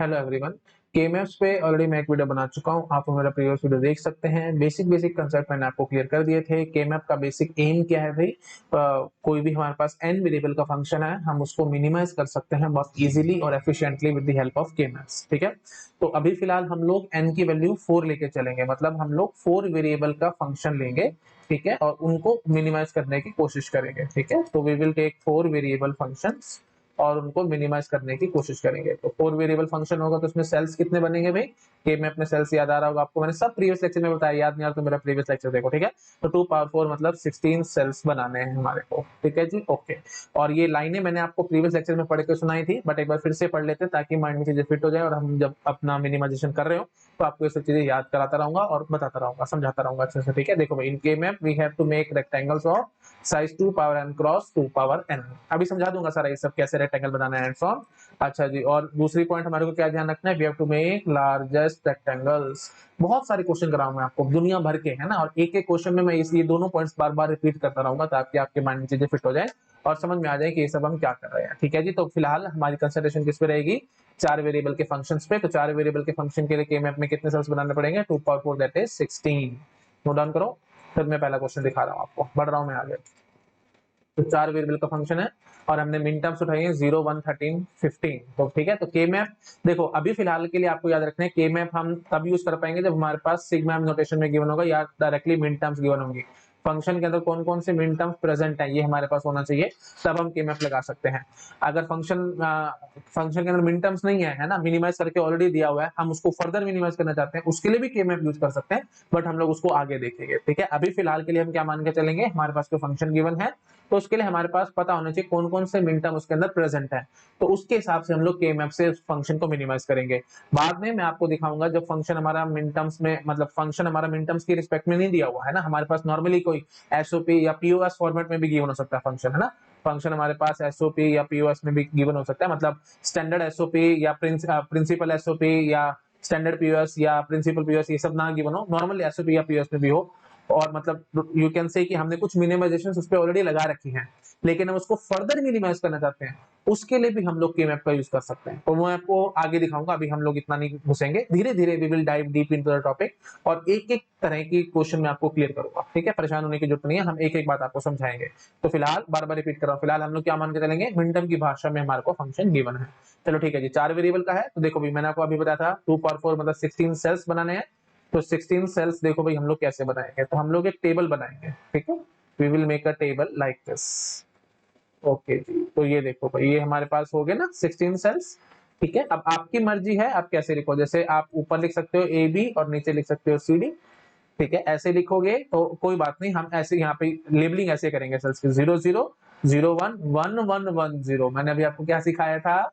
Hello everyone. केएमएफ पे already मैं एक वीडियो बना चुका हूँ, आप मेरा प्रीवियस वीडियो देख सकते हैं। बेसिक कंसेप्ट मैंने आपको क्लियर कर दिए थे। केएमएफ का बेसिक एम क्या है भाई, कोई भी हमारे पास एन वेरिएबल का फंक्शन है, हम उसको मिनिमाइज कर सकते हैं बहुत इजीली और efficiently with the help of KMF. ठीक है, तो अभी फिलहाल हम लोग एन की वैल्यू 4 लेके चलेंगे, मतलब हम लोग 4 वेरिएबल का फंक्शन लेंगे। ठीक है, और उनको मिनिमाइज करने की कोशिश करेंगे। ठीक है, तो we will take 4 variable functions और उनको मिनिमाइज करने की कोशिश करेंगे। तो 4 वेरिएबल फंक्शन होगा तो उसमें सेल्स कितने बनेंगे भाई, के में अपने सेल्स याद आ रहा होगा आपको, मैंने सब प्रीवियस लेक्चर में बताया, याद नहीं आ रहा तो मेरा प्रीवियस लेक्चर देखो। ठीक है, तो 2 पावर 4 मतलब 16 सेल्स बनाने हैं हमारे को। ठीक है जी, ओके। और ये लाइनें मैंने आपको प्रीवियस लेक्चर में पढ़ के सुनाई थी, बट एक बार फिर से पढ़ लेते हैं ताकि माइंड में चीजें फिट हो जाए और हम जब अपना मिनिमाइजेशन कर रहे हो तो आपको ये सब चीजें याद कराता रहूंगा और बताता रहूंगा, समझाता रहूंगा अच्छे से। ठीक है, देखो भाई, in K map we have to make rectangles of size 2 power n cross 2 power n। अभी समझा दूंगा सारा ये सब कैसे रेक्टेंगल बनाना है एंड सो ऑन। अच्छा जी, और दूसरी पॉइंट हमारे को क्या ध्यान रखना है, we have to make largest rectangles. बहुत सारे क्वेश्चन कराऊंगा मैं आपको दुनिया भर के, है ना, और एक एक क्वेश्चन में मैं ये दोनों पॉइंट्स बार बार रिपीट करता रहूंगा ताकि आपके माइंड में चीजें फिट हो जाए और समझ में आ जाए कि ये सब हम क्या कर रहे हैं। ठीक है जी, तो फिलहाल हमारी कंसंट्रेशन किस पे रहेगी, 4 वेरिएबल के फंक्शंस पे। तो 4 वेरिएबल के फंक्शन के लिए के मैप में कितने सेल्स बनाने पड़ेंगे, 2 power 4 that is 16। Note down करो, फिर मैं पहला क्वेश्चन दिखा रहा हूँ आपको, बढ़ रहा हूँ मैं आगे। तो 4 वेरिएबल का फंक्शन है और हमने मिन टर्म्स उठाई है 0 1 13 15। तो ठीक है, तो के मैप देखो अभी फिलहाल के लिए आपको याद रखना है, के मैप हम तब यूज कर पाएंगे जब हमारे पास सिग्मा नोटेशन में गिवन होगा या डायरेक्टली मिन टर्म्स गिवन होंगी। फंक्शन के अंदर कौन कौन से मिन टर्म्स प्रेजेंट है ये हमारे पास होना चाहिए, तब हम के मैप लगा सकते हैं। अगर फंक्शन के अंदर मिन टर्म्स नहीं है ना, मिनिमाइज करके ऑलरेडी दिया हुआ है, हम उसको फर्दर मिनिमाइज करना चाहते हैं, उसके लिए भी के मैप यूज कर सकते हैं, बट हम लोग उसको आगे देखेंगे। ठीक है, अभी फिलहाल के लिए हम क्या मान के चलेंगे, हमारे पास जो फंक्शन गिवन है तो उसके लिए हमारे पास पता होना चाहिए कौन कौन से मिन टर्म उसके अंदर प्रेजेंट है, तो उसके हिसाब से हम लोग के मैप से उस फंक्शन को मिनिमाइज करेंगे। बाद में मैं आपको दिखाऊंगा जब फंक्शन हमारा मिन टर्म्स में, मतलब फंक्शन हमारा मिन टर्म्स की रिस्पेक्ट में नहीं दिया हुआ है ना, हमारे पास नॉर्मली कोई एसओपी या पीओएस फॉर्मेट में भी गिवन हो सकता है फंक्शन, है ना। फंक्शन हमारे पास एसओपी या पीओएस में भी गिवन हो सकता है, मतलब स्टैंडर्ड एसओपी या प्रिंसिपल एसओपी या स्टैंडर्ड पीओएस या प्रिंसिपल पीओएस ये सब ना गिवन हो, नॉर्मली एसओपी या पीओएस में भी हो। और मतलब यू कैन से कि हमने कुछ मिनिमाइजेशन उस पर ऑलरेडी लगा रखी है, लेकिन हम उसको फर्दर मिनिमाइज करना चाहते हैं, उसके लिए भी हम लोग के मैप का यूज कर सकते हैं। तो मैं आपको आगे दिखाऊंगा, अभी हम लोग इतना नहीं घुसेंगे, धीरे धीरे we will dive deep into the topic और एक एक तरह की क्वेश्चन मैं आपको क्लियर करूंगा। ठीक है, परेशान होने की जरूरत नहीं है, हम एक एक बात आपको समझाएंगे। तो फिलहाल बार बार रिपीट कर रहा हूँ, फिलहाल हम लोग क्या मान के चलेंगे, मिनटम की भाषा में हमारे को फंक्शन गिवन है। चलो ठीक है जी, 4 वेरिएबल का है, तो देखो भाई मैंने आपको अभी बताया था 2 पावर 4 मतलब 16 सेल्स बनाने हैं। तो 16 सेल्स देखो भाई हम लोग कैसे बनाएंगे, तो हम लोग एक टेबल बनाएंगे। ठीक है, we will make a table like this. Okay जी, तो ये देखो भाई ये हमारे पास हो गए ना 16 सेल्स। ठीक है, अब आपकी मर्जी है आप कैसे लिखो, जैसे आप ऊपर लिख सकते हो ए बी और नीचे लिख सकते हो सी डी। ठीक है, ऐसे लिखोगे तो कोई बात नहीं, हम ऐसे यहाँ पे लेबलिंग ऐसे करेंगे सेल्स की, 0 0 0 1 1 1 1 0। मैंने अभी आपको क्या सिखाया था,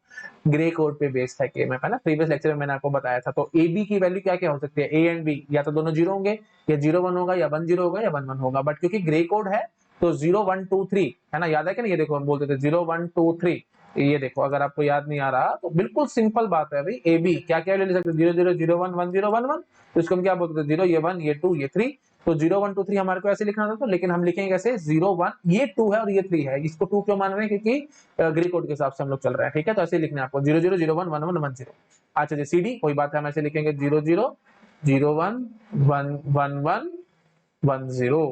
ग्रे कोड पे बेस्ड है के मैप, है ना, प्रीवियस लेक्चर में मैंने आपको बताया था। तो ए बी की वैल्यू क्या क्या हो सकती है, ए एंड बी या तो दोनों जीरो होंगे, या 0 1 होगा, या 1 0 होगा, या 1 1 होगा, बट क्योंकि ग्रे कोड है तो 0 1 2 3 है ना, याद है कि नहीं, ये देखो हम बोलते थे 0 1 2 3। ये देखो अगर आपको याद नहीं आ रहा तो बिल्कुल सिंपल बात है भाई, ए बी क्या क्या ले सकते, 0 0 0 1 1 0 1 1, तो इसको हम क्या बोलते थे, 0 ये 1 ये 2 ये 3। तो 0 1 2 3 हमारे को ऐसे लिखना था, तो लेकिन हम लिखेंगे कैसे, 0 1 ये 2 है और ये 3 है, इसको 2 क्यों मान रहे हैं, क्योंकि ग्रे कोड के हिसाब से हम लोग चल रहे हैं। ठीक है, तो ऐसे लिखना है आपको 0 0 0 1 1 1 1 0। अच्छा जी, सी डी कोई बात है, हम ऐसे लिखेंगे 0 0 0 1 1 1 1 1 0।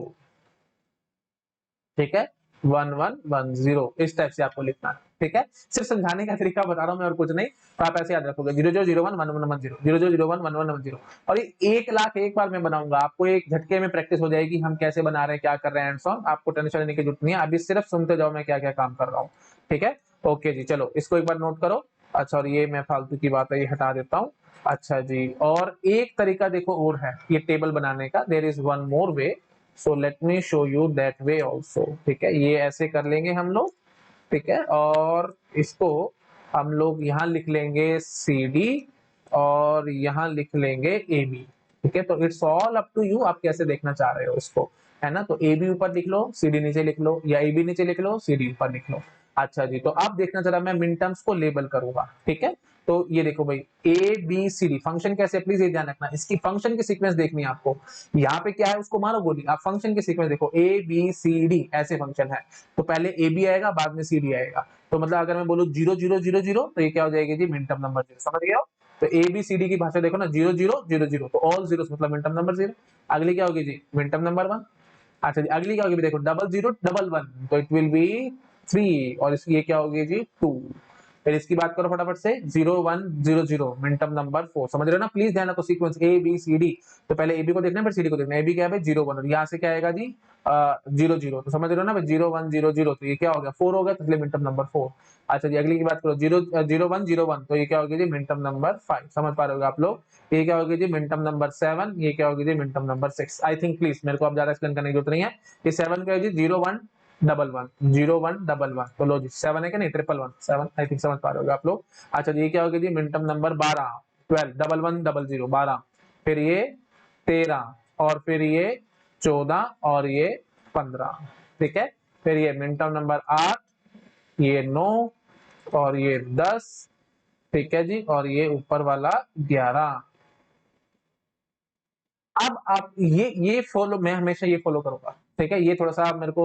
ठीक है, 1 1 1 0 इस टाइप से आपको लिखना है। ठीक है, सिर्फ समझाने का तरीका बता रहा हूं मैं और कुछ नहीं, तो आप ऐसे याद रखोगे 0 0 0 1 1 1 1 0 0 0 0 1 1 1 1 0। और ये 1 लाख एक बार मैं बनाऊंगा, आपको एक झटके में प्रैक्टिस हो जाएगी हम कैसे बना रहे हैं क्या कर रहे हैं एंड सो ऑन, आपको टेंशन लेने की जरूरत नहीं है, अभी सिर्फ सुनते जाओ मैं क्या क्या काम कर रहा हूँ। ठीक है, ओके जी, चलो इसको एक बार नोट करो। अच्छा, और ये मैं फालतू की बात है ये हटा देता हूँ। अच्छा जी, और एक तरीका देखो और है ये टेबल बनाने का, there is one more way, so let me show you that way also. ठीक है, ये ऐसे कर लेंगे हम लोग। ठीक है, और इसको हम लोग यहाँ लिख लेंगे सी डी और यहाँ लिख लेंगे ए बी। ठीक है, तो it's all up to you, आप कैसे देखना चाह रहे हो इसको, है ना। तो ए बी ऊपर लिख लो, सी डी नीचे लिख लो, या ए बी नीचे लिख लो, सी डी ऊपर लिख लो। अच्छा जी, तो आप देखना जरा, मैं मिन टर्म्स को लेबल करूंगा। ठीक है, तो ये देखो भाई A B C D function कैसे, प्लीज ये ध्यान रखना, इसकी फंक्शन की सीक्वेंस देखनी है आपको। यहाँ पे क्या है उसको मारो गोली, आप फंक्शन की सीक्वेंस देखो, ए बी सी डी ऐसे फंक्शन है, तो पहले ए बी आएगा बाद में सी डी आएगा। तो मतलब अगर मैं बोलूँ 0 0 0 0 तो ये क्या हो जाएगी जी, मिन टर्म नंबर 0, समझ गए हो। तो ए बी सी डी की भाषा देखो ना, 0 0 0 0, तो ऑल जीरो मतलब मिनटर्म नंबर 0। अगली क्या होगी जी, मिनटर्म नंबर 1। अच्छा जी, अगली क्या होगी देखो, 0 0 1 1, तो इट विल बी 3, और इसकी ये क्या होगी जी 2। फिर इसकी बात करो फटाफट से, 0 1 0 0 मिनटर्म नंबर 4। समझ रहे हो ना, प्लीज ध्यान रखो sequence A B C D. तो पहले ए बी को देखना है, फिर सी डी को देखना है। ए बी क्या है 0 1, और यहाँ से क्या आएगा जी 0 0, तो समझ रहे हो ना भाई, 0 1 0 0, तो ये क्या हो गया 4 हो गया, तो इसलिए मिनटर्म नंबर 4। अच्छा जी, अगली की बात करो, 0 0 1 0 1, तो ये क्या होगी जी मिनटर्म नंबर 5। समझ पा रहे हो आप लोग। ये क्या होगी जी मिनटर्म नंबर 7, ये क्या होगी जी minterm number 6। I think please मेरे को अब ज्यादा एक्सप्लेन करने की जरूरत नहीं है। ये 7 क्या है जी 0 1 डबल 1 0 1 डबल 1, तो लो जी 7 है क्या नहीं, 1 7, आई थिंक समझ पा रहे हो आप लोग। अच्छा जी, ये क्या होगी जी मिनटर्म नंबर 12 12 डबल 1 डबल 0 12, फिर ये 13, और फिर ये 14, और ये 15। ठीक है, फिर ये मिनटर्म नंबर 8, ये 9, और ये 10। ठीक है जी, और ये ऊपर वाला 11। अब आप ये फॉलो, मैं हमेशा ये फॉलो करूंगा। ठीक है, ये थोड़ा सा मेरे को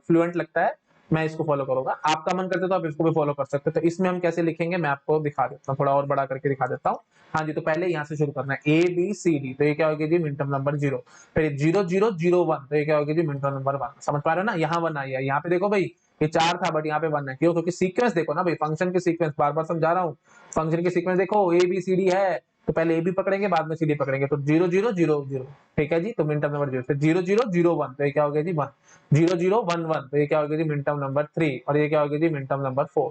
फ्लुएंट लगता है, मैं इसको फॉलो करूंगा। आपका मन करते तो आप इसको भी फॉलो कर सकते हो। तो इसमें हम कैसे लिखेंगे मैं आपको दिखा देता हूँ, थोड़ा और बड़ा करके दिखा देता हूँ। हाँ जी, तो पहले यहाँ से शुरू करना है, ए बी सी डी, तो ये क्या होगी जी मिनटर्म नंबर 0। फिर 0 0 0 1, तो ये क्या होगी जी मिनटर्म नंबर 1। समझ पा रहे हो ना, यहाँ 1 आई है, यहाँ पे देखो भाई ये 4 था बट यहाँ पे 1 है, क्यों? क्योंकि सीक्वेंस देखो ना भाई, फंक्शन की सीक्वेंस, बार बार समझा रहा हूँ। फंक्शन की सीक्वेंस देखो, ए बी सी डी है, तो पहले ए बी पकड़ेंगे, बाद में सी डी पकड़ेंगे, तो 0 0 0 0। ठीक है जी, तो मिनटर्म नंबर 0, फिर 0 0 0 1, तो ये क्या हो गया जी 1। 0 0 1 1, तो ये क्या हो गया जी मिनटर्म नंबर 3, और ये क्या हो गया जी मिनटर्म नंबर 4।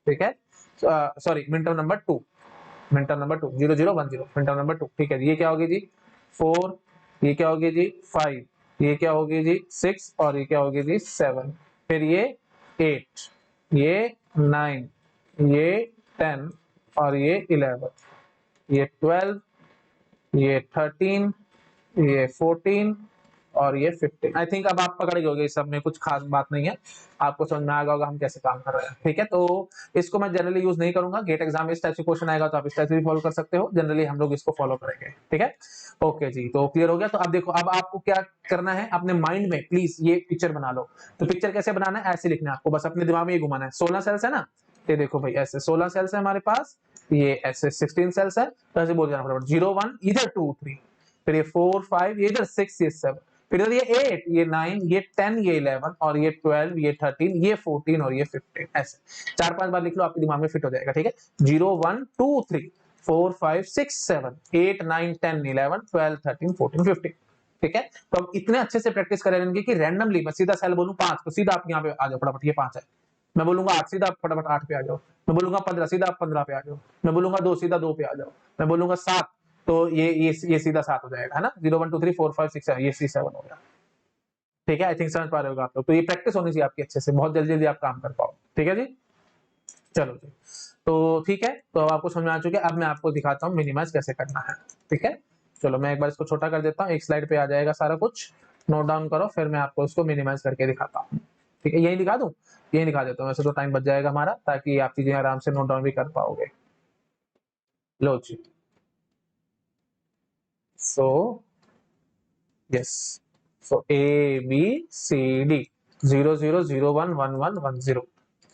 ठीक है, sorry minterm number 2, minterm number 2, 0 0 1 0 minterm number 2। ठीक है जी, ये क्या हो गया जी 4, ये क्या हो गया जी 5, ये क्या हो गया जी 6, और ये क्या हो गया जी 7, फिर ये 8, ये 9, ये 10, और ये 11, ये 12, ये 13, ये 14, और ये 15। आई थिंक अब आप पकड़ गए होंगे, इस सब में कुछ खास बात नहीं है, आपको समझ में आ गया होगा हम कैसे काम कर रहे हैं। ठीक है, तो इसको मैं जनरली यूज नहीं करूंगा, गेट एग्जाम में इस टाइप से क्वेश्चन आएगा तो आप इस टाइप से भी फॉलो कर सकते हो, जनरली हम लोग इसको फॉलो करेंगे। ठीक है, ओके जी, तो क्लियर हो गया। तो अब देखो, अब आपको क्या करना है, अपने माइंड में प्लीज ये पिक्चर बना लो। तो पिक्चर कैसे बनाना है, ऐसे लिखना है आपको, बस अपने दिमाग में ये घुमाना है। 16 सेल्स है ना, ये देखो भाई ऐसे 16 सेल्स है हमारे पास, ये ऐसे 16 सेल्स है, तो ऐसे बोल जाना फटाफट, 0 1 इधर 2 3, फिर ये 4 5, ये इधर 6 ये 7, फिर इधर ये 8 ये 9 ये 10 ये 11, और ये 12 ये 13 ये 14, और ये 15। ऐसे 4-5 बार लिख लो, आपके दिमाग में फिट हो जाएगा। ठीक है, 0 1 2 3 4 5 6 7 8 9 10 11 12 13 14 15। ठीक है, तो अब इतने अच्छे से प्रैक्टिस करेंगे कि रैंडमली मैं सीधा सेल बोलूं 5, तो सीधा आप यहाँ पे आ जाओ फटाफट, ये 5 है। मैं बोलूंगा 8, सीधा आप फटाफट 8 पे आ जाओ। मैं बोलूंगा 15, सीधा आप 15 पे आ जाओ। मैं बोलूंगा 2, सीधा 2 पे आ जाओ। मैं बोलूंगा 7, तो ये सीधा 7 हो जाएगा, है ना। 0 1 2 3 4 5 6 7, ये 7 हो गया। ठीक है, आई थिंक समझ पा रहे हो आप लोग। तो ये प्रैक्टिस होनी चाहिए आपकी अच्छे से, बहुत जल्दी जल्दी आप काम कर पाओ। ठीक है जी, चलो जी, तो ठीक है, तो अब आपको समझ में आ चुके हैं। अब मैं आपको दिखाता हूँ मिनिमाइज कैसे करना है। ठीक है, चलो मैं एक बार इसको छोटा कर देता हूँ, एक स्लाइड पे आ जाएगा सारा कुछ, नोट डाउन करो, फिर मैं आपको इसको मिनिमाइज करके दिखाता हूँ। ठीक है, यही दिखा दूं, यही दिखा देता हूँ, वैसे तो टाइम बच जाएगा हमारा, ताकि आप चीजें आराम से नोट डाउन भी कर पाओगे। लो जी, so yes, so A B C D, 0 0 0 1 1 1 1 0,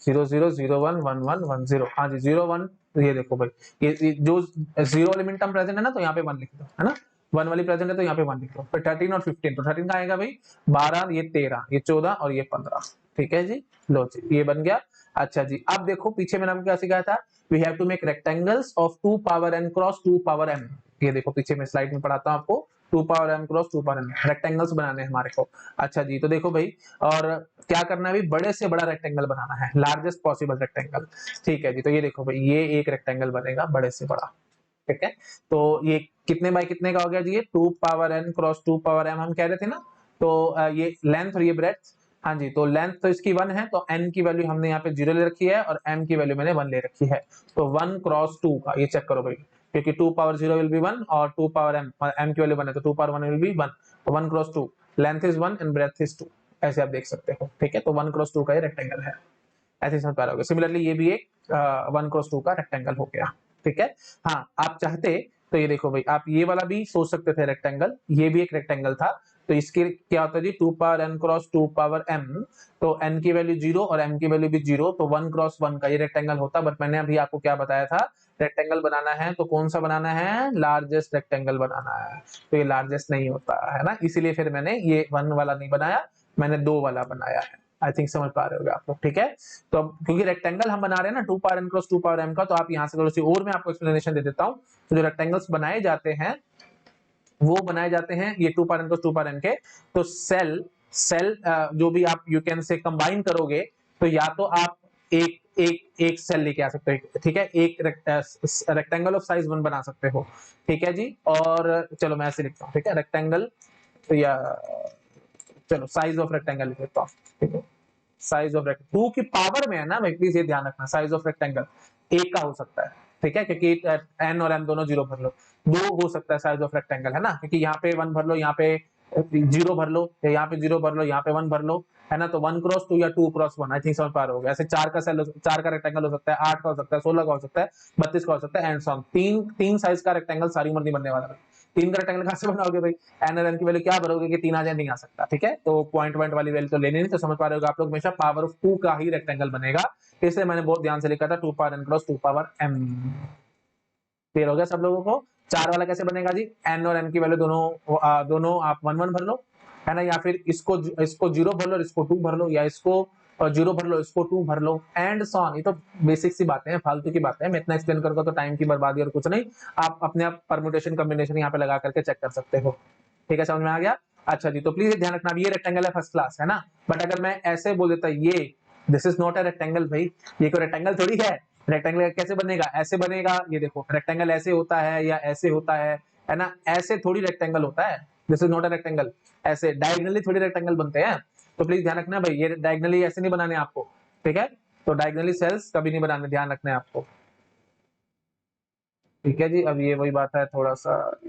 0 0 0 1 1 1 1 0। हाँ जी, 0 1, ये देखो भाई, ये जो जीरो वाली मिनटर्म प्रेजेंट है ना, तो यहाँ पे 1 लिख दो, है ना। 1 वाली प्रेजेंट है तो यहाँ पे 1 लिख दो। फिर 13 और 15, तो 13 का आएगा भाई 12, ये 13, ये 14, और ये 15। ठीक है जी, लो जी, ये बन गया। अच्छा जी, अब देखो पीछे मैंने आपको क्या सिखाया था, we have to make rectangles of 2 power n cross 2 power m। ये देखो पीछे मैं स्लाइड में पढ़ाता हूँ आपको, 2 power m cross 2 power m rectangles बनाने हैं हमारे को। अच्छा जी, तो देखो भाई, और क्या करना है भाई, बड़े से बड़ा रेक्टेंगल बनाना है, लार्जेस्ट पॉसिबल रेक्टेंगल। ठीक है जी, तो ये देखो भाई, ये एक रेक्टेंगल बनेगा बड़े से बड़ा। ठीक है, तो ये कितने बाय कितने का हो गया जी, ये 2 power n cross 2 power m हम कह रहे थे ना। तो ये लेंथ और ये ब्रेड्थ, हाँ जी, तो लेंथ तो इसकी 1 है, तो n की वैल्यू हमने यहाँ पे 0 ले रखी है, और m की वैल्यू मैंने 1 ले रखी है। तो 1 क्रॉस 2 का ये चेक करो भाई, क्योंकि 2 पावर 0 विल बी 1, और 2 पावर m की वैल्यू 1 है, तो 2 पावर 1 विल बी 1, तो 1 cross 2, length is 1 and breadth is 2, ऐसे आप देख सकते हो। ठीक है, तो 1 क्रॉस 2 का ये रेक्टेंगल है, ऐसे समझ पा रहे होगे। सिमिलरली ये भी एक 1 क्रॉस 2 का रेक्टेंगल हो गया। ठीक है, हाँ आप चाहते तो ये देखो भाई, आप ये वाला भी सोच सकते थे रेक्टेंगल, ये भी एक रेक्टेंगल था, तो इसके क्या होता है जी, 2 power n cross 2 power m, तो n की वैल्यू 0 और m की वैल्यू भी 0, तो 1 क्रॉस 1 का ये रेक्टेंगल होता। बट मैंने अभी आपको क्या बताया था, रेक्टेंगल बनाना है तो कौन सा बनाना है, लार्जेस्ट रेक्टेंगल बनाना है, तो ये लार्जेस्ट नहीं होता है ना, इसीलिए फिर मैंने ये 1 वाला नहीं बनाया, मैंने 2 वाला बनाया है। आई थिंक समझ पा रहे होगे आप लोग, ठीक है। तो अब क्योंकि रेक्टेंगल हम बना रहे हैं ना 2 power n cross 2 power m का, तो आप यहाँ से थोड़ी सी और मैं आपको एक्सप्लेनेशन दे देता हूँ। तो जो रेक्टेंगल्स बनाए जाते हैं वो बनाए जाते हैं ये 2 power n cross 2 power n के, तो सेल सेल जो भी आप यू कैन से कंबाइन करोगे, तो या तो आप एक सेल लेके आ सकते हो, ठीक है, एक रेक्टेंगल ऑफ साइज 1 बना सकते हो, ठीक है जी। और चलो मैं ऐसे लिखता हूँ, ठीक है, रेक्टेंगल या चलो साइज ऑफ रेक्टेंगल लिख देता हूँ, ठीक है, साइज ऑफ रेक्टेंगल 2 की पावर में है ना भाई, प्लीज ये ध्यान रखना, साइज ऑफ रेक्टेंगल एक का हो सकता है, ठीक है, क्योंकि एन और एम दोनों जीरो भर लो, 2 हो सकता है साइज ऑफ रेक्टेंगल, है ना, क्योंकि यहाँ पे 1 भर लो, यहाँ पे 0 भर लो, यहाँ पे 0 भर लो, यहाँ पे 1 भर लो, है ना, तो 1 क्रॉस 2 या 2 क्रॉस 1, आई थिंक समझ पा रहे होगे। ऐसे 4 का सेल, 4 का रेक्टेंगल हो सकता है, 8 का हो सकता है, 16 का हो सकता है, 32 का हो सकता है, एंड सो ऑन। तीन साइज का रेक्टेंगल सारी उम्र नहीं बनने वाला। 3 का रेक्टेंगल कहां से बनाओगे भाई, एन और एन की वैल्यू क्या भरोगे कि 3 आ जाए, नहीं आ सकता, ठीक है, तो पॉइंट वाली वैल्यू तो लेनी नहीं, तो समझ पा रहे होगे आप लोग, हमेशा पावर ऑफ 2 का ही रेक्टेंगल बनेगा, इसलिए मैंने बहुत ध्यान से लिखा था 2 power n cross 2 power m। Clear हो गया सब लोगों को। 4 वाला कैसे बनेगा जी, n और n की वैल्यू दोनों आप 1 1 भर लो, है ना, या फिर इसको 0 भर लो, इसको 2 भर लो, या इसको 0 भर लो, इसको 2 भर लो, एंड सो ऑन। ये तो बेसिक सी बातें हैं, फालतू की बातें हैं, मैं इतना एक्सप्लेन करूंगा तो टाइम की बर्बादी और कुछ नहीं, आप अपने आप परम्यूटेशन कॉम्बिनेशन यहाँ पे लगा करके चेक कर सकते हो, ठीक है, समझ में आ गया। अच्छा जी, तो प्लीज ध्यान रखना, ये रेक्टेंगल है फर्स्ट क्लास, है ना, बट अगर मैं ऐसे बोल देता ये this is not a rectangle भाई, ये कोई रेक्टेंगल थोड़ी है। रेक्टेंगल कैसे बनेगा, ऐसे बनेगा, ये देखो रेक्टेंगल ऐसे होता है या ऐसे होता है ना, ऐसे थोड़ी रेक्टेंगल होता है, this is not a rectangle, ऐसे डायगोनली थोड़ी रेक्टेंगल बनते हैं, तो प्लीज ध्यान रखना भाई, ये डायगोनली ऐसे नहीं बनाने आपको, ठीक है, तो डायगोनली सेल्स कभी नहीं बनाने, ध्यान रखना है आपको, ठीक है जी। अब ये वही बात है थोड़ा सा,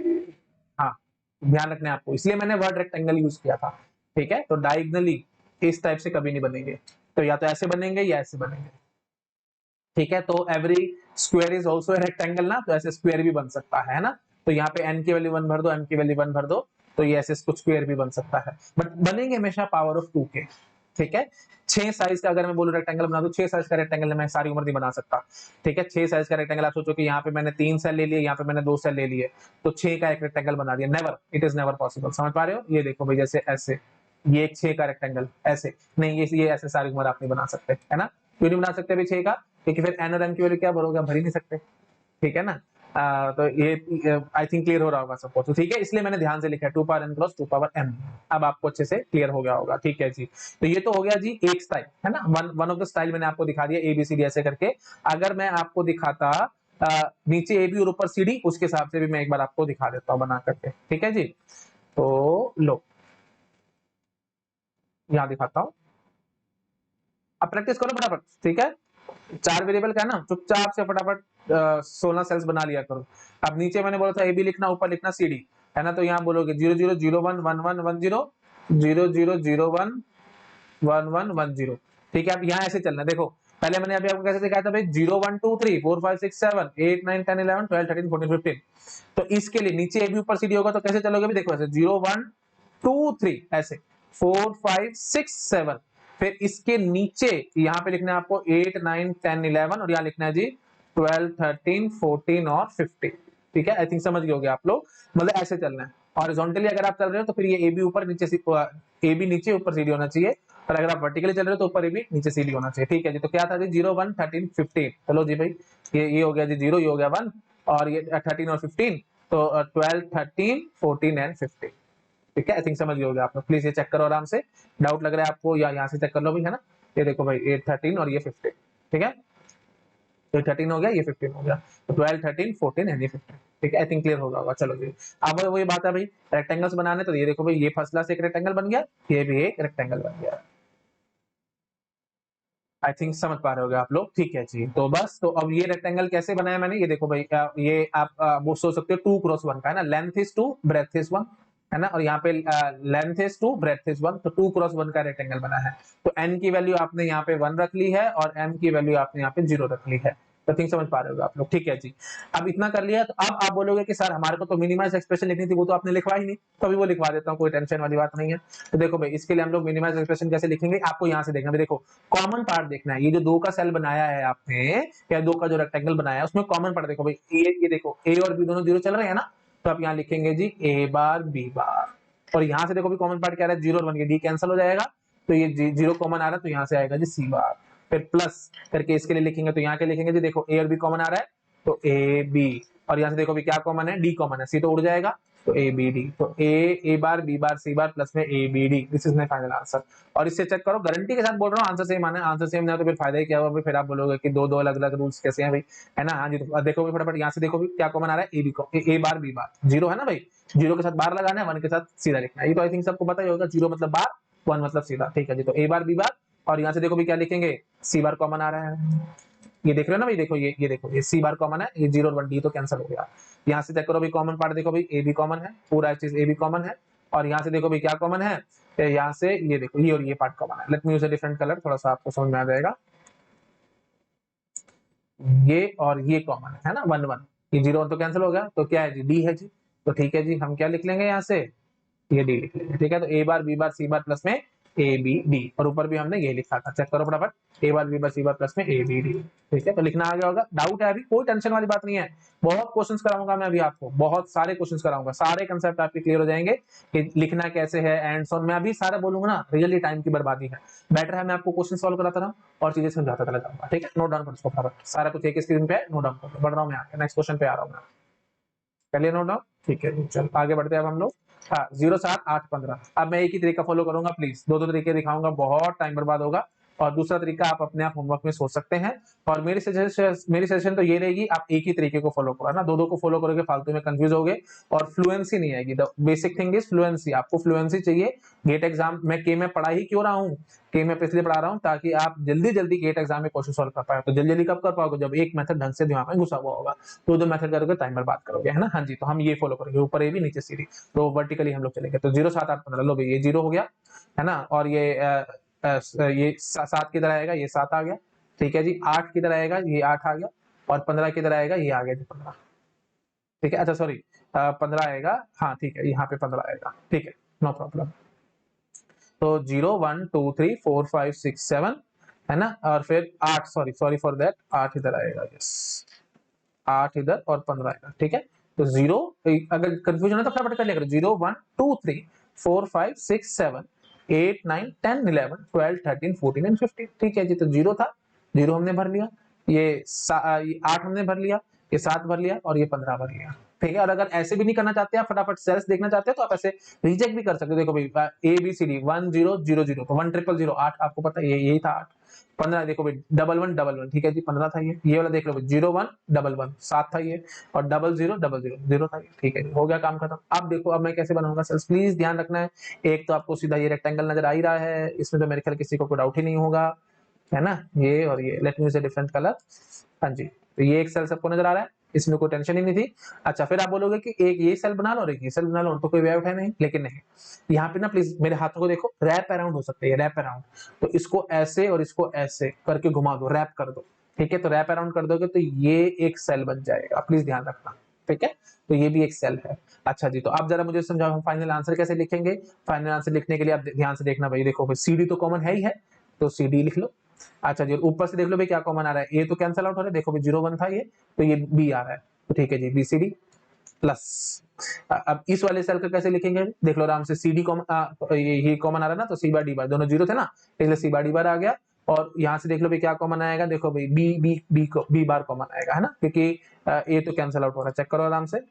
हाँ, ध्यान रखना है आपको, इसलिए मैंने वर्ड रेक्टेंगल यूज किया था, ठीक है, तो डायगोनली इस टाइप से कभी नहीं बनेंगे, तो या तो ऐसे बनेंगे या ऐसे बनेंगे, ठीक है, तो every square is also rectangle ना, तो ऐसे स्क्वायर भी बन सकता है ना, तो यहाँ पे n की वैल्यू 1 भर दो, m की वैल्यू 1 भर दो, तो ये ऐसे कुछ स्क्वायर भी बन सकता है, बट बनेंगे हमेशा पावर ऑफ 2 के, ठीक है। 6 साइज का अगर मैं बोलूं रेक्टेंगल बना दो, 6 साइज का रेक्टेंगल मैं सारी उम्र नहीं बना सकता, ठीक है, 6 साइज का रेक्टेंगल आप सोचो कि यहाँ पे मैंने 3 सेल ले लिए, यहाँ पे मैंने 2 सेल ले लिए, तो 6 का एक रेक्टेंगल बना दिया, never, it is never possible, समझ पा रहे हो, ये देखो भाई जैसे ऐसे, ये एक 6 का रेक्टेंगल ऐसे नहीं, ये ऐसे सारी उम्र आप नहीं बना सकते, है ना, क्यों नहीं बना सकते भाई 6 का, क्योंकि फिर एन और एम की वैल्यू क्या भरोगे, भर ही नहीं सकते, ठीक है ना। तो ये आई थिंक क्लियर हो रहा होगा सबको, तो ठीक है, इसलिए मैंने ध्यान से लिखा है 2 power n cross 2 power m, अब आपको अच्छे से क्लियर हो गया होगा, ठीक है जी। तो ये तो हो गया जी एक स्टाइल, है ना, वन ऑफ द स्टाइल मैंने आपको दिखा दिया ABCD ऐसे करके। अगर मैं आपको दिखाता नीचे AB और ऊपर CD, उसके हिसाब से भी मैं एक बार आपको दिखा देता हूँ बना करके, ठीक है जी। तो लो यहाँ दिखाता हूँ, अब प्रैक्टिस करो फटाफट, ठीक है, 4 वेरिएबल का है ना, चुपचाप से फटाफट 16 सेल्स बना लिया करो। अब नीचे मैंने बोला था ए बी लिखना, ऊपर लिखना सी डी, है ना, तो यहाँ बोलोगे 00011110 00011110, ठीक है। अब यहाँ ऐसे चलना, देखो पहले मैंने अभी आपको कैसे दिखाया था भाई, 0 1 2 3 4 5 6 7 8 9 10 11 12 13 14 15, तो इसके लिए नीचे ए बी ऊपर सी डी होगा, तो कैसे चलोगे भी, देखो ऐसे 0 1 2 3 ऐसे 4 5 6 7, फिर इसके नीचे यहाँ पे लिखना है आपको 8 9 10 11, और यहाँ लिखना है जी 12 13 14 और 15, ठीक है, आई थिंक समझ गए होगे आप लोग, मतलब ऐसे चलना है। हॉरिजॉन्टली अगर आप चल रहे हो तो फिर ये ए बी ऊपर नीचे, ए बी नीचे ऊपर सी डी होना चाहिए, और अगर आप वर्टिकली चल रहे हो तो ऊपर ए बी नीचे सी डी होना चाहिए, ठीक है जी। तो क्या था जी 0 1 13 15, चलो जी भाई, ये हो गया जी 0, ये हो गया 1, और ये 13 और 15, तो 12 13 14 एंड 15, ठीक है, आई थिंक समझ गए होगे आप लोग, प्लीज ये चेक करो आराम से, डाउट लग रहा है आपको या यहाँ से चेक कर लो भाई, है ना, ये देखो भाई 8 13 और ये 15, ठीक है, तो 13 हो गया, ये 15 हो गया, तो 12 13 14 एंड ये 15, ठीक है, आई थिंक क्लियर होगा, चलो जी। अब वही बात है भाई, रेक्टेंगल्स बनाने, तो ये देखो भाई, ये फर्स्ट क्लास एक रेक्टेंगल बन गया, ये भी एक रेक्टेंगल बन गया, आई थिंक समझ पा रहे होगे आप लोग, ठीक है जी। तो बस, तो अब ये रेक्टेंगल कैसे बनाया मैंने, ये देखो भाई, ये आप वो सोच सकते हो 2 क्रॉस 1 का, है ना, लेंथ इज 2 ब्रेथ इज 1, है ना, और यहाँ पे लेंथ इज 2 ब्रेथ इज 1, तो 2 क्रॉस 1 का रेक्टेंगल बना है। तो n की वैल्यू आपने यहाँ पे 1 रख ली है, और m की वैल्यू आपने यहाँ पे 0 रख ली है, तो थिंक समझ पा रहे हो आप लोग, ठीक है जी। अब इतना कर लिया तो अब आप बोलोगे कि सर हमारे को तो मिनिमाइज एक्सप्रेशन लिखनी थी, वो तो आपने लिखवा ही नहीं, तो अभी वो लिखवा देता हूँ, कोई टेंशन वाली बात नहीं है। तो देखो भाई इसके लिए हम लोग मिनिमाइज एक्सप्रेशन कैसे लिखेंगे, आपको यहाँ से देखना, देखो कॉमन पार्ट देखना है, ये जो 2 का सेल बनाया है आपने या 2 का जो रेक्टेंगल बनाया है उसमें कॉमन पार्ट देखो भाई, ये देखो ए और बी दोनों 0 चल रहे हैं ना, तो आप यहाँ लिखेंगे जी ए बार बी बार, और यहाँ से देखो भी कॉमन पार्ट क्या रहा है 0 और 1, ये डी कैंसिल हो जाएगा, तो ये 0 कॉमन आ रहा है तो यहाँ से आएगा जी सी बार, फिर प्लस करके इसके लिए लिखेंगे, तो यहाँ के लिखेंगे जी देखो ए और बी कॉमन आ रहा है तो ए बी, और यहाँ से देखो भी क्या कॉमन है, डी कॉमन है, सी तो उड़ जाएगा तो ए बी डी, तो ए bar B bar C bar plus में A B D, this is my final answer. और इससे चेक करो, गारंटी के साथ बोल रहा हूँ आंसर सेम आना है, आंसर सेम नहीं तो फिर फायदा ही क्या हुआ, फिर आप बोलोगे कि दो दो अलग अलग रूल्स कैसे हैं भाई, है ना। हाँ जी, तो देखो भी फटाफट यहाँ से देखो भी क्या कॉमन आ रहा है, A B A bar B बार, 0 है ना भाई, 0 के साथ बार लगाना है, 1 के साथ सीधा लिखना है, ये तो आई थिंक सबको पता ही होगा, 0 मतलब बार, 1 मतलब सीधा, ठीक है जी। तो ए बार बी बार, और यहाँ से देखो भी क्या लिखेंगे, सी बार कॉमन आ रहा है, ये देख रहे हो ना भाई, देखो ये देखो ये सी बार कॉमन है, ये 0 और 1 डी तो कैंसिल हो गया। यहाँ से चेक करो भाई कॉमन पार्ट देखो भाई, ए बी कॉमन है, पूरा चीज ए बी कॉमन है, और यहाँ से देखो भाई क्या कॉमन है, यहाँ से ये देखो ये और ये पार्ट कॉमन है। Let me use a different colour, थोड़ा सा आपको समझ में आ जाएगा, ये और ये कॉमन है ना, 1 1, ये 0 तो कैंसिल हो गया, तो क्या है जी डी है जी, तो ठीक है जी, हम क्या लिख लेंगे यहाँ से, ये डी लिख लेंगे, ठीक है। तो ए bar B bar C bar plus में ए बी डी, और ऊपर भी हमने ये लिखा था, चेक करो फटाफट, ए bar B bar C bar plus में ए बी डी, ठीक है। तो लिखना आ गया होगा, डाउट है अभी, कोई टेंशन वाली बात नहीं है, बहुत क्वेश्चंस कराऊंगा मैं अभी आपको, बहुत सारे क्वेश्चंस कराऊंगा, सारे कंसेप्ट आपके क्लियर हो जाएंगे कि लिखना कैसे है एंड सो, मैं अभी सारा बोलूंगा ना, रियली टाइम की बर्बादी है, बेटर है मैं आपको क्वेश्चन सॉल्व कराता रहा और चीजें समझाता चला जाऊंगा, ठीक है। नोट डाउन करो इसको फटाफट, सारा कुछ एक स्क्रीन पे नोट डाउन करो, बढ़ रहा हूं मैं आगे, नेक्स्ट क्वेश्चन पे आ रहा हूं मैं, कर लिया नोट डाउन, ठीक है चल आगे बढ़ते हैं अब हम लोग। हाँ 0 7 8 15, अब मैं एक ही तरीका फॉलो करूंगा, प्लीज दो दो तरीके दिखाऊंगा, बहुत टाइम बर्बाद होगा, और दूसरा तरीका आप अपने आप होमवर्क में सोच सकते हैं, और मेरी सजेशन तो ये रहेगी, आप एक ही तरीके को फॉलो करो ना, दो दो को फॉलो करोगे फालतू में कंफ्यूज होगे और फ्लुएंसी नहीं आएगी। The basic thing is fluency, आपको फ्लुएंसी चाहिए। गेट एग्जाम में के में पढ़ा ही क्यों रहा हूँ, के में इसलिए पढ़ा रहा हूँ ताकि आप जल्दी जल्दी गेट एग्जाम में क्वेश्चन सॉल्व कर पाए, तो जल्दी जल्दी कब कर पाओगे, जब एक मेथड ढंग से दिमाग में घुसा हुआ होगा, तो जो मेथड करोगे टाइम बर्बाद करोगे, है ना। हाँ जी, तो हम ये फॉलो करेंगे, ऊपर ए भी नीचे सी डी, तो वर्टिकली हम लोग चलेंगे, तो 0 7 8 15, लो भाई ये 0 हो गया, है ना, और ये 7 किधर आएगा, ये 7 आ गया, ठीक है जी, 8 किधर आएगा, ये 8 आ गया, और 15 किधर आएगा, ये आ गया जी 15, ठीक है, अच्छा सॉरी 15 आएगा, हाँ ठीक है, यहाँ पे 15 आएगा, ठीक है, नो प्रॉब्लम। तो 0 1 2 3 4 5 6 7, है ना, और फिर 8, सॉरी सॉरी फॉर दैट, 8 इधर आएगा, यस 8 इधर और 15 आएगा, ठीक है। तो 0, अगर कंफ्यूजन है तो फटाफट कर लिया करो, 0 1 2 3 4 5 6 7 8 9 10 11 12 13 14 एंड 15, ठीक है जी। तो 0 था, 0 हमने भर लिया, ये 8 हमने भर लिया, ये 7 भर लिया, और ये 15 भर लिया, ठीक है। और अगर ऐसे भी नहीं करना चाहते आप, फटाफट सेल्स देखना चाहते हो, तो आप ऐसे रिजेक्ट भी कर सकते हो, देखो भाई ए बी सी डी 1 0 0 0, तो 1 0 0 0 8, आपको पता है यही था 8, 15 देखो भाई 1 1 1 1, ठीक है जी, 15 था ये वाला देख लो भाई 0 1 1 1 7 था ये, और 0 0 0 0 0 था ये, ठीक है, हो गया काम खत्म। अब देखो अब मैं कैसे बनाऊंगा सेल्स, प्लीज ध्यान रखना है, एक तो आपको सीधा ये रेक्टेंगल नजर आ ही रहा है, इसमें तो मेरे ख्याल किसी को कोई डाउट ही नहीं होगा, है ना, ये और ये, let me use a different colour, हाँ जी, तो ये एक सेल सबको नजर आ रहा है, इसमें कोई टेंशन ही नहीं थी। अच्छा फिर आप बोलोगे कि एक ये सेल बना लो और एक ये सेल बना लो, तो कोई वे आउट है नहीं, लेकिन नहीं, यहाँ पे ना प्लीज मेरे हाथों को देखो, रैप अराउंड हो सकते हैं, रैप अराउंड, तो इसको ऐसे और इसको ऐसे करके घुमा दो, रैप कर दो, ठीक है, तो रैप अराउंड कर दोगे तो ये एक सेल बन जाएगा, प्लीज ध्यान रखना, ठीक है, तो ये भी एक सेल है। अच्छा जी, तो आप जरा मुझे समझाओ हम फाइनल आंसर कैसे लिखेंगे। फाइनल आंसर लिखने के लिए आप ध्यान से देखना भाई, देखो सी डी तो कॉमन है ही है, तो सी डी लिख लो। अच्छा जी, ऊपर से देख लो भाई क्या कॉमन आ रहा है, ए तो कैंसिल आउट हो रहा है, देखो भाई 0 1 था ये, तो ये बी आ रहा है, तो ठीक है जी, बी सी डी प्लस, अब इस वाले सेल का कैसे लिखेंगे, देख लो आराम से, सी डी कॉमन, ये कॉमन आ रहा है ना, तो सी बार डी बार, दोनों 0 थे ना, इसलिए सी बार डी बार आ गया, और यहाँ से देख लो भाई क्या कॉमन आएगा, देखो भाई B B B B bar common आएगा, है ना, क्योंकि ए तो कैंसिल आउट हो रहा है, चेक करो आराम से,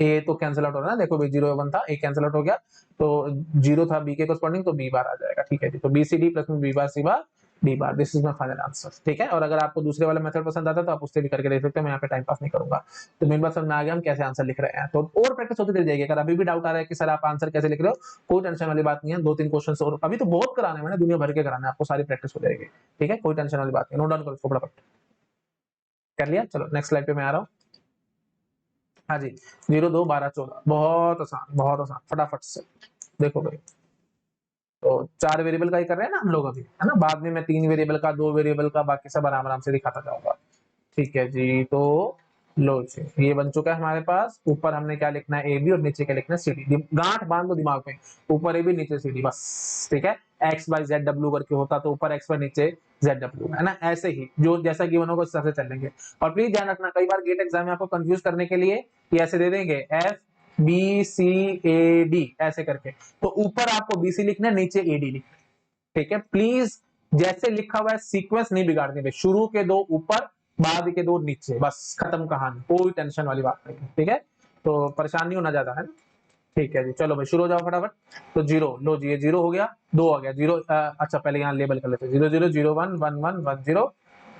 ए तो कैंसिल आउट हो रहा है ना, देखो भाई 0 1 था, ए कैंसिल आउट हो गया, तो 0 था बी के कोरस्पॉन्डिंग, तो बी बार आ जाएगा, ठीक है जी, तो बी सी डी प्लस में B bar C bar D bar, this is my final answer, ठीक है। और अगर आपको दूसरे वाला मेथड पसंद आता है तो आप उससे भी करके देख सकते हो, मैं यहाँ पे टाइम पास नहीं करूंगा। तो मेरी बात समझ में आ गया हम कैसे आंसर लिख रहे हैं, तो और प्रैक्टिस होती रह जाएगी। अगर अभी भी डाउट आ रहा है कि सर आप आंसर कैसे लिख रहे हो, कोई टेंशन वाली बात नहीं है, 2-3 क्वेश्चन और अभी तो बहुत कराने मैंने, दुनिया भर के कराने, आपको सारी प्रैक्टिस हो जाएगी, ठीक है, कोई टेंशन वाली बात नहीं, नोट डाउन करो इसको फटाफट, कर लिया, चलो नेक्स्ट स्लाइड पे मैं आ रहा हूँ। हाँ जी, 0 2 12 14, बहुत आसान फटाफट से देखो भाई, तो 4 वेरिएबल का ही कर रहे हैं ना हम लोग अभी, है ना। बाद में मैं 3 वेरिएबल का, 2 वेरिएबल का, बाकी सब आराम आराम से दिखाता जाऊंगा। ठीक है जी, तो लो जी, ये बन चुका है हमारे पास। ऊपर हमने क्या लिखना है, ए बी, और नीचे क्या लिखना है, सी डी। गांठ बांध दो दिमाग में, ऊपर ए बी नीचे सी डी, बस। ठीक है, एक्स वाई जेड डब्ल्यू करके होता तो ऊपर एक्स वाई नीचे जेड डब्ल्यू, है ना। ऐसे ही जो जैसा गिवन होगा उस हिसाब से चलेंगे। और प्लीज ध्यान रखना, कई बार गेट एग्जाम में आपको कंफ्यूज करने के लिए ये ऐसे दे देंगे F B C A D ऐसे करके, तो ऊपर आपको बी सी लिखना है, नीचे ए डी लिखना है। ठीक है, प्लीज जैसे लिखा हुआ है सीक्वेंस नहीं बिगाड़ने में, शुरू के 2 ऊपर, बाद के 2 नीचे, बस खत्म कहानी, कोई टेंशन वाली बात नहीं है। ठीक है, तो परेशान नहीं होना ज्यादा, है ना। ठीक है जी, चलो भाई शुरू हो जाओ फटाफट। तो जीरो, लो जी, ये जीरो हो गया, 2 आ गया जीरो। अच्छा पहले यहाँ लेबल कर लेते हैं, 0 0 0 1 1 1 1 0,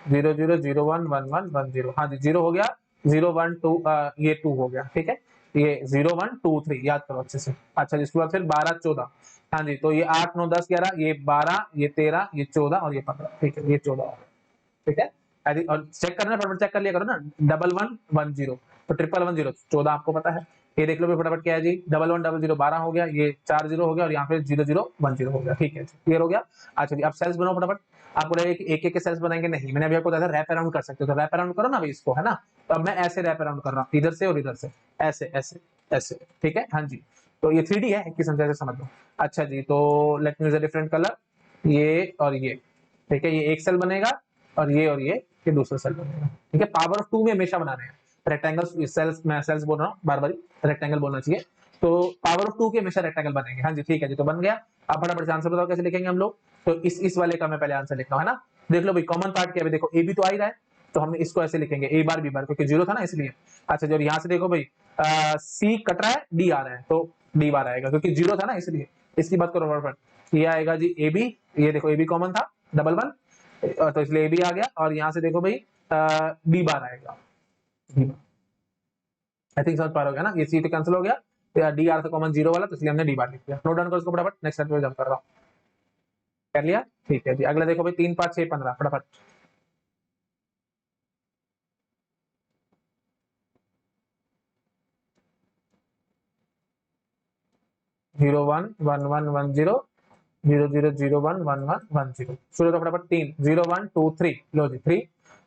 0 0 0 1 1 1 1 0। हाँ जी, जीरो हो गया, 0 1 2, ये 2 हो गया। ठीक है, ये 0 1 2 3 याद करो अच्छे से। अच्छा जिसके बाद फिर 12 14। हाँ जी, तो ये 8 9 10 11, ये 12, ये 13, ये 14 और ये 15। ठीक है, ये 14। ठीक है, और चेक करना, फटाफट चेक कर लिया करो ना। 1110, तो 1110 14 आपको पता है। ये देख लो भी फटाफट क्या है जी, 1100 12 हो गया, ये 4 0 हो गया, और यहाँ पे 0010 हो गया। ठीक है, क्लियर हो गया। अच्छा जी, अब सेल्स बनाओ फटाफट। आपको लगेगा कि एक एक के सेल्स बनाएंगे, नहीं, मैंने अभी आपको बताया था रैप अराउंड कर सकते हो, तो रैप अराउंड करो ना भाई इसको, है ना। तो अब मैं ऐसे रैप अराउंड कर रहा हूँ, इधर से और इधर से, ऐसे ऐसे ऐसे। ठीक है, हाँ जी, तो ये 3D है, किस तरह से समझ लो। अच्छा जी, तो let me use a different colour, ये और ये। ठीक है, ये एक सेल बनेगा, और ये दूसरा सेल बनेगा। ठीक है, पावर ऑफ 2 में हमेशा बना रहे हैं रेक्टेंगल सेल्स, मैं सेल्स बोल रहा हूँ बार बार, रेक्टेंगल बोलना चाहिए। तो पावर ऑफ 2 के हमेशा रेक्टेंगल बनेंगे। हाँ जी, ठीक है जी, तो बन गया। अब फटाफट से आंसर बताओ कैसे लिखेंगे हम लोग। तो इस वाले का मैं पहले आंसर लिख रहा हूँ, है ना। देख लो भाई, कॉमन पार्ट क्या है, देखो ए बी तो आ ही रहा है, तो हम इसको ऐसे लिखेंगे ए बार बी बार, क्योंकि जीरो था ना इसलिए। अच्छा, जब यहाँ से देखो भाई, सी कट रहा है, डी आ रहा है, तो डी बार आएगा, क्योंकि जीरो था ना इसलिए। इसकी बात करो फटाफट, ये आएगा जी ए बी, ये देखो ए बी कॉमन था, डबल वन, तो इसलिए ए बी आ गया। और यहाँ से देखो भाई, बी बार आएगा, आई थिंक समझ पा रहे हो ना, ये सी तो कैंसिल हो गया, डी आर था कॉमन जीरो वाला, तो इसलिए हमने डी बार लिख दिया। नोट डाउन करो इसको फटाफट, नेक्स्ट स्टेप पे जंप कर रहा हूँ। कर लिया, ठीक है जी। अगला देखो भाई, 3 5 6 15, फटाफट। 0 1 1 1 1 0, 0 0 0 1 1 1 1 0। शुरू तो फटाफट, 3 0 1 2 3, लो जी 3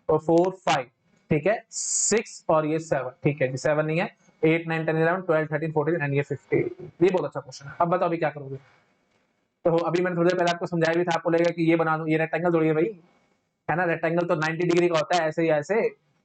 और 4 5। ठीक है, 6 और ये 7। ठीक है जी, 7 नहीं है, 8 9 10 11 12 13 14 एंड ये 15। ये बहुत अच्छा क्वेश्चन है। अब बताओ अभी क्या करोगे। तो अभी मैंने थोड़ी देर पहले आपको समझाया भी था, आपको लगेगा कि ये बना दूं, ये रेक्टेंगल थोड़ी है भाई, है ना। रेक्टेंगल तो 90 डिग्री का होता है, ऐसे ही ऐसे।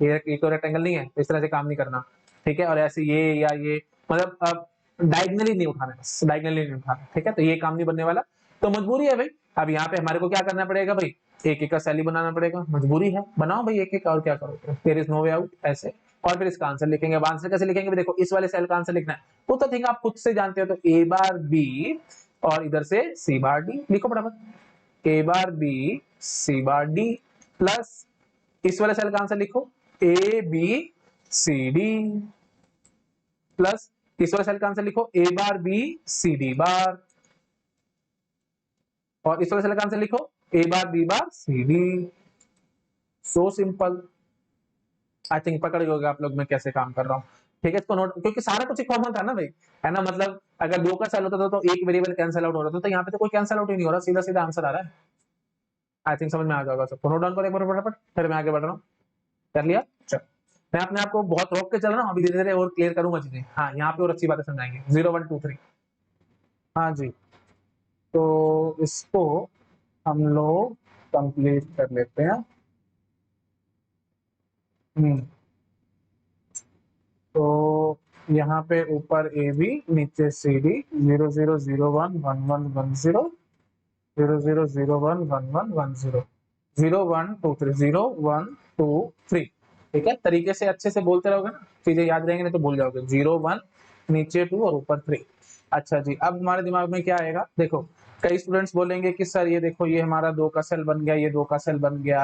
ये तो रेक्टेंगल नहीं है, तो इस तरह से काम नहीं करना। ठीक है, और ऐसे ये या ये, मतलब अब डायगनली नहीं उठाना है, बस डायगनली नहीं उठाना। ठीक है, तो ये काम नहीं बनने वाला, तो मजबूरी है भाई। अब यहाँ पे हमारे को क्या करना पड़ेगा भाई, एक एक का सेल ही बनाना पड़ेगा, मजबूरी है, बनाओ भाई एक एक, और क्या करोगे, there is no way out ऐसे। और फिर इसका आंसर लिखेंगे। अब आंसर कैसे लिखेंगे भी, देखो इस वाले सेल का आंसर लिखना है, वो तो थिंक आप खुद से जानते हो, तो ए बार बी और इधर से सी बार डी लिखो बराबर। A bar B C bar D plus इस वाले सेल का आंसर लिखो, A B C D plus इस वाले सेल का आंसर लिखो, A bar B C D बार, और इस वाले सेल का आंसर लिखो, A bar B bar C D. So simple. I think पकड़ गए आप लोग मैं कैसे काम कर रहा हूँ। ठीक है, इसको नोट, क्योंकि सारा कुछ कॉमन था ना भाई, है ना। मतलब अगर 2 का सेल होता था तो एक वेरिएबल कैंसिल आउट हो रहा था, तो यहाँ पे तो कोई कैंसिल आउट ही नहीं हो रहा, सीधा सीधा आंसर आ रहा है। आई थिंक समझ में आ जाएगा सबको। नोट डाउन करो एक बार फटाफट, फिर मैं आगे बढ़ रहा हूँ। कर लिया, चल। मैं अपने आप को बहुत रोक के चल रहा हूँ, अभी धीरे धीरे और क्लियर करूंगा चीजें। हाँ, यहाँ पे और अच्छी बातें समझाएंगे। 0 1 2 3। हाँ जी, तो इसको हम लोग कंप्लीट कर लेते हैं। हम्म, तो यहाँ पे ऊपर ए बी, नीचे सी डी, 0 0 0 1 1 1 1 0, 0 0 0 1 1 1 1 0, 0 1 2 3, 0 1 2 3। ठीक है, तरीके से अच्छे से बोलते रहोगे ना, चीजें याद रहेंगे, नहीं तो भूल जाओगे। 0 1, नीचे 2 और ऊपर 3। अच्छा जी, अब हमारे दिमाग में क्या आएगा, देखो कई स्टूडेंट्स बोलेंगे कि सर ये देखो, ये हमारा 2 का सेल बन गया, ये 2 का सेल बन गया,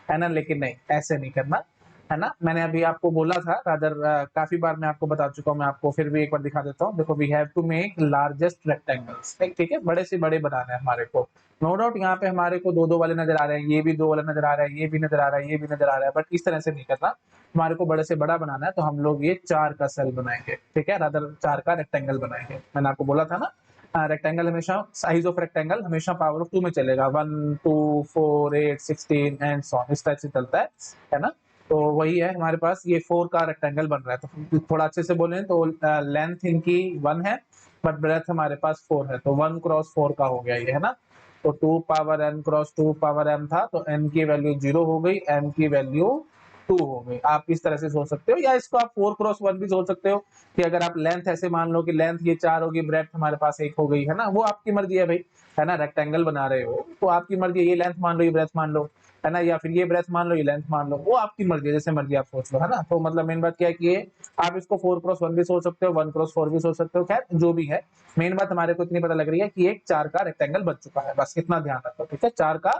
है ना। लेकिन नहीं, ऐसे नहीं करना, है ना। मैंने अभी आपको बोला था रादर, काफी बार मैं आपको बता चुका हूँ, मैं आपको फिर भी एक बार दिखा देता हूँ। देखो, we have to make largest rectangles, ठीक है, बड़े से बड़े बनाना है हमारे को। नो डाउट यहाँ पे हमारे को 2 2 वाले नजर आ रहे हैं, ये भी 2 वाला नजर आ रहा है, ये भी नजर आ रहा है, ये भी नजर आ रहा है, बट इस तरह से नहीं करना। हमारे को बड़े से बड़ा बनाना है, तो हम लोग ये 4 का सेल बनाएंगे। ठीक है, रादर 4 का रेक्टेंगल बनाएंगे, मैंने आपको बोला था ना। रेक्टेंगल हमेशा साइज ऑफ रेक्टेंगल हमेशा पावर ऑफ 2 में चलेगा, 1 2 4 8 16 एंड सो ऑन, इस टाइप से चलता है ना। तो वही है हमारे पास, ये 4 का रेक्टेंगल बन रहा है। तो थोड़ा अच्छे से बोलें तो लेंथ इनकी 1 है बट ब्रेथ हमारे पास 4 है, तो 1 क्रॉस 4 का हो गया ये, है ना। तो 2 power n cross 2 power m था, तो n की वैल्यू 0 हो गई, m की वैल्यू 2 हो गई। आप इस तरह से सोच सकते हो, या इसको आप 4 क्रॉस 1 भी सोच सकते हो कि अगर आप लेंथ ऐसे मान लो कि लेंथ ये 4 होगी, ब्रेथ हमारे पास 1 हो गई, है ना। वो आपकी मर्जी है भाई, है ना। रेक्टेंगल बना रहे हो तो आपकी मर्जी है, ये लेंथ मान लो, ये ब्रेथ मान लो, है ना, या फिर ये ब्रेथ मान लो, ये लेंथ मान लो, वो आपकी मर्जी है, जैसे मर्जी आप सोच लो, है ना। तो मतलब मेन बात क्या है कि ये आप इसको 4 क्रॉस 1 भी सोच सकते हो, 1 क्रॉस 4 भी सोच सकते हो, खैर जो भी है। मेन बात हमारे को इतनी पता लग रही है कि एक 4 का रेक्टेंगल बन चुका है, बस इतना ध्यान रखो, ठीक है। 4 का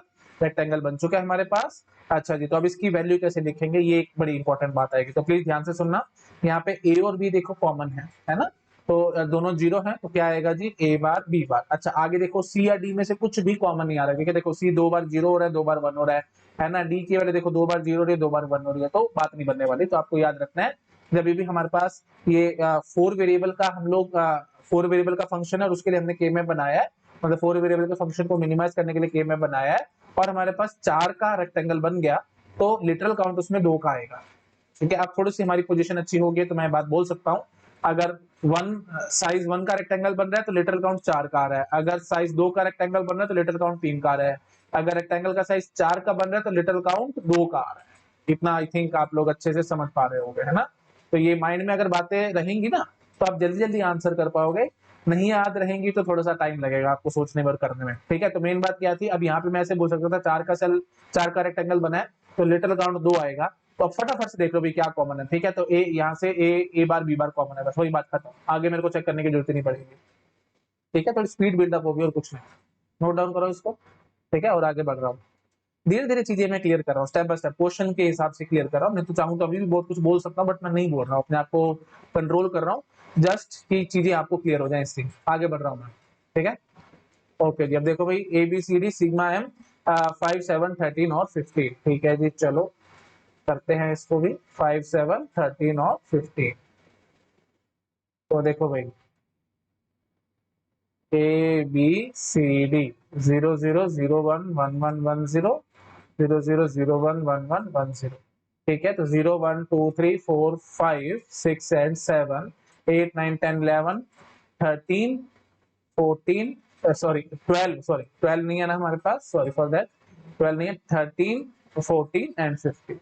रेक्टेंगल बन चुका है हमारे पास। अच्छा जी, तो अब इसकी वैल्यू कैसे लिखेंगे, ये एक बड़ी इंपॉर्टेंट बात आएगी, तो प्लीज ध्यान से सुनना। यहाँ पे ए और बी देखो कॉमन है ना। तो दोनों 0 है, तो क्या आएगा जी, a बार b बार। अच्छा आगे देखो c या d में से कुछ भी कॉमन नहीं आ रहा है, क्योंकि देखो c 2 बार 0 हो रहा है, 2 बार 1 हो रहा है ना। d की वाले देखो 2 बार 0 हो रही है, 2 बार 1 हो रही है, तो बात नहीं बनने वाली। तो आपको याद रखना है, जब भी हमारे पास ये 4 वेरिएबल का हम लोग 4 वेरिएबल का फंक्शन है और उसके लिए हमने के मैप बनाया है, मतलब 4 वेरिएबल के फंक्शन को मिनिमाइज करने के लिए के मैप बनाया है, और हमारे पास 4 का रेक्टेंगल बन गया, तो लिटरल काउंट उसमें 2 का आएगा, ठीक है। अब थोड़ी सी हमारी पोजीशन अच्छी होगी तो मैं बात बोल सकता हूँ, अगर साइज 1 का रेक्टेंगल बन रहा है तो लिटरल काउंट 4 का आ रहा है, अगर साइज 2 का रेक्टेंगल बन रहा है तो लिटरल काउंट 3 का आ रहा है, अगर रेक्टेंगल का साइज 4 का बन रहा है तो लिटरल काउंट 2 का आ रहा है। इतना आई थिंक आप लोग अच्छे से समझ पा रहे होंगे, है ना। तो ये माइंड में अगर बातें रहेंगी ना, तो आप जल्दी जल्दी आंसर कर पाओगे। नहीं याद रहेंगी तो थोड़ा सा टाइम लगेगा आपको सोचने भर करने में, ठीक है। तो मेन बात क्या थी, अब यहाँ पे मैं ऐसे बोल सकता था 4 का रेक्टेंगल बना है तो लिटरल काउंट 2 आएगा। तो अब फटाफट से देख लो भी क्या कॉमन है, ठीक है। तो ए यहाँ से ए बार बी बार कॉमन है, बस वही बात खत्म, आगे मेरे को चेक करने की जरूरत नहीं पड़ेगी, ठीक है। तो स्पीड बिल्डअप होगी और कुछ नहीं। नोट डाउन करो इसको, ठीक है, और आगे बढ़ रहा हूँ। धीरे धीरे चीजें मैं क्लियर कर रहा हूँ, स्टेप बाय स्टेप क्वेश्चन के हिसाब से क्लियर कर रहा हूँ। नहीं तो चाहूँ तो अभी भी बहुत कुछ बोल सकता हूँ, बट मैं नहीं बोल रहा हूँ, अपने आप को कंट्रोल कर रहा हूँ, जस्ट की चीजें आपको क्लियर हो जाए, इसलिए आगे बढ़ रहा हूँ मैं, ठीक है। ओके जी, अब देखो भाई A B C D sigma M 5 7 13 और 15, ठीक है जी। चलो करते हैं इसको भी, 5 7 13 और 15। तो देखो भाई ए बी सी डी 0 0 0 1 1 1 1 0 0 0 0 1 1 1 1 0, ठीक है। तो 0 1 2 3 4 5 6 एंड 7 8 9 10 11 13 14 सॉरी 12, सॉरी 12 नहीं है ना हमारे पास, सॉरी फॉर दैट, 12 नहीं है, 13 14 एंड 15,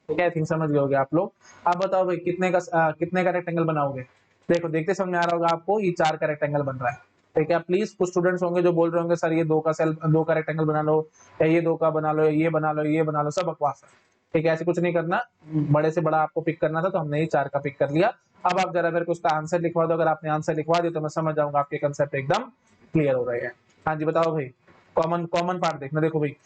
ठीक है। आई थिंक समझ गए होगे आप लोग। अब बताओ भाई कितने का रेक्टेंगल बनाओगे। देखो देखते समझ में आ रहा होगा आपको, ये 4 का रेक्टेंगल बन रहा है, ठीक है। प्लीज कुछ स्टूडेंट्स होंगे जो बोल रहे होंगे सर ये 2 का रेक्टेंगल बना लो, या ये 2 का बना लो, ये बना लो, ये बना लो, सब बकवास है, ठीक है। ऐसे कुछ नहीं करना, बड़े से बड़ा आपको पिक करना था तो हमने ये 4 का पिक कर लिया। अब आप जरा मेरे को उसका आंसर लिखवा दो, अगर आपने आंसर लिखवा दिया तो मैं समझ जाऊंगा आपके कंसेप्ट एकदम क्लियर हो रहे हैं। हाँ जी बताओ भाई, कॉमन कॉमन पार्ट देखना। देखो भाई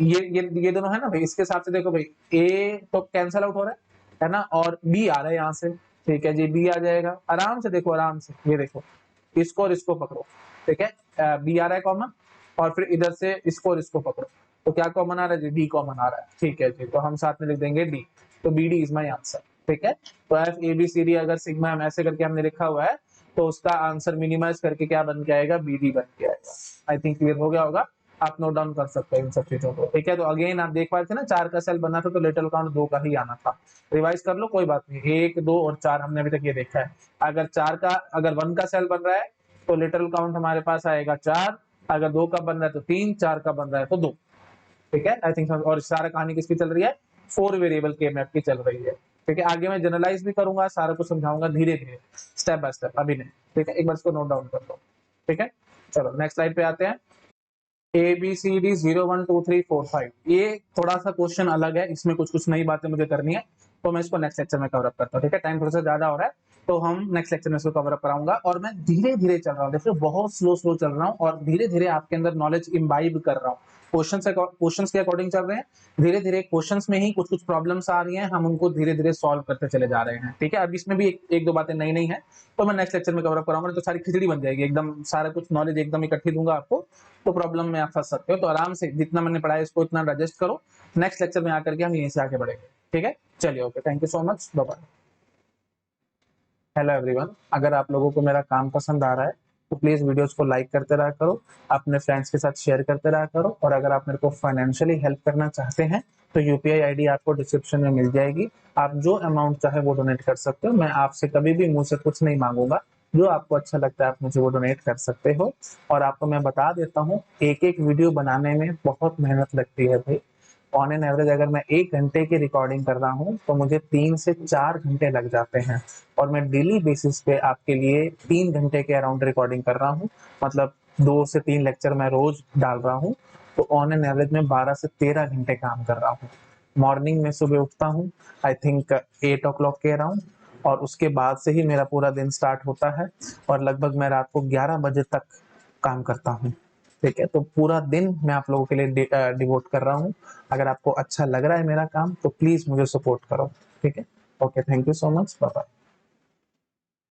ये दोनों है ना भाई, इसके हिसाब से देखो भाई, ए तो कैंसल आउट हो रहा है ना, और बी आ रहा है यहाँ से, ठीक है जी। बी आ जाएगा आराम से, देखो आराम से, ये देखो इसको और इसको पकड़ो, ठीक है। बी आ रहा है कॉमन, और फिर इधर से इसको और इसको पकड़ो, तो क्या कॉमन आ रहा है जी, डी कॉमन आ रहा है, ठीक है जी। तो हम साथ में लिख देंगे डी, तो B D is my answer, ठीक है। तो F A B C D अगर सिग्मा एम ऐसे करके हमने लिखा हुआ है, तो उसका आंसर मिनिमाइज करके क्या बन के आएगा, बी डी बन के आएगा। आई थिंक क्लियर हो गया होगा, आप नोट डाउन कर सकते हैं इन सब चीजों को, ठीक है। तो अगेन आप देख पाए थे ना, 4 का सेल बनना था तो लिटरल काउंट 2 का ही आना था। रिवाइज कर लो, कोई बात नहीं, 1 2 और 4 हमने अभी तक ये देखा है। अगर 1 का सेल बन रहा है तो लिटरल काउंट हमारे पास आएगा 4, अगर 2 का बन रहा है तो 3, 4 का बन रहा है तो 2, ठीक है। आई थिंक, और सारा कहानी किसकी चल रही है, 4 वेरिएबल के मैप की चल रही है, ठीक है। आगे मैं जनरलाइज भी करूंगा, सारा कुछ समझाऊंगा धीरे धीरे, स्टेप बाय स्टेप, अभी नहीं, ठीक है। एक बार इसको नोट डाउन कर लो, ठीक है। चलो नेक्स्ट स्लाइड पे आते हैं। ए बी सी डी 0 1 2 3 4 5, ये थोड़ा सा क्वेश्चन अलग है, इसमें कुछ कुछ नई बातें मुझे करनी है, तो मैं इसको नेक्स्ट लेक्चर में कवर अप करता हूँ, ठीक है। टाइम थोड़ा सा ज्यादा हो रहा है, तो हम नेक्स्ट लेक्चर में इसको कवर अप कराऊंगा। और मैं धीरे धीरे चल रहा हूँ, देखिए बहुत स्लो स्लो चल रहा हूँ, और धीरे धीरे आपके अंदर नॉलेज इम्बाइब कर रहा हूँ। क्वेश्चन के अकॉर्डिंग चल रहे हैं, धीरे धीरे क्वेश्चन में ही कुछ कुछ प्रॉब्लम्स आ रही हैं, हम उनको धीरे धीरे सॉल्व करते चले जा रहे हैं, ठीक है। अब इसमें भी एक दो बातें नई नई है, तो मैं नेक्स्ट लेक्चर में कवर अप कराऊंगा, तो सारी खिचड़ी बन जाएगी एकदम, सारा कुछ नॉलेज एकदम इकट्ठी दूंगा आपको, तो प्रॉब्लम में आप फंस सकते हो। तो आराम से जितना मैंने पढ़ाया इसको इतना डाइजेस्ट करो, नेक्स्ट लेक्चर में आकर के हम यहीं से आगे बढ़ेंगे, ठीक है। चलिए okay, thank you so much, bye bye. Hello everyone, अगर आप लोगों को मेरा काम पसंद आ रहा है तो प्लीज वीडियोस को लाइक करते रहा करो, अपने फ्रेंड्स के साथ शेयर करते रहा करो, और अगर आप मेरे को फाइनेंशियली हेल्प करना चाहते हैं तो यूपीआई आईडी आपको डिस्क्रिप्शन में मिल जाएगी। आप जो अमाउंट चाहे वो डोनेट कर सकते हो। मैं आपसे कभी भी मुंह से कुछ नहीं मांगूंगा, जो आपको अच्छा लगता है आप मुझे वो डोनेट कर सकते हो। और आपको मैं बता देता हूँ, एक एक वीडियो बनाने में बहुत मेहनत लगती है भाई। ऑन एन एवरेज अगर मैं 1 घंटे की रिकॉर्डिंग कर रहा हूँ तो मुझे 3 से 4 घंटे लग जाते हैं, और मैं डेली बेसिस पे आपके लिए 3 घंटे के अराउंड रिकॉर्डिंग कर रहा हूँ। मतलब 2 से 3 लेक्चर मैं रोज डाल रहा हूँ, तो ऑन एन एवरेज में 12 से 13 घंटे काम कर रहा हूँ। मॉर्निंग में सुबह उठता हूँ, आई थिंक 8 o'clock के अराउंड, और उसके बाद से ही मेरा पूरा दिन स्टार्ट होता है, और लगभग मैं रात को 11 बजे तक काम करता हूँ। ठीक है, तो पूरा दिन मैं आप लोगों के लिए डिवोट कर रहा हूँ। अगर आपको अच्छा लग रहा है मेरा काम तो प्लीज मुझे सपोर्ट करो। ठीक है, okay, thank you so much, bye bye.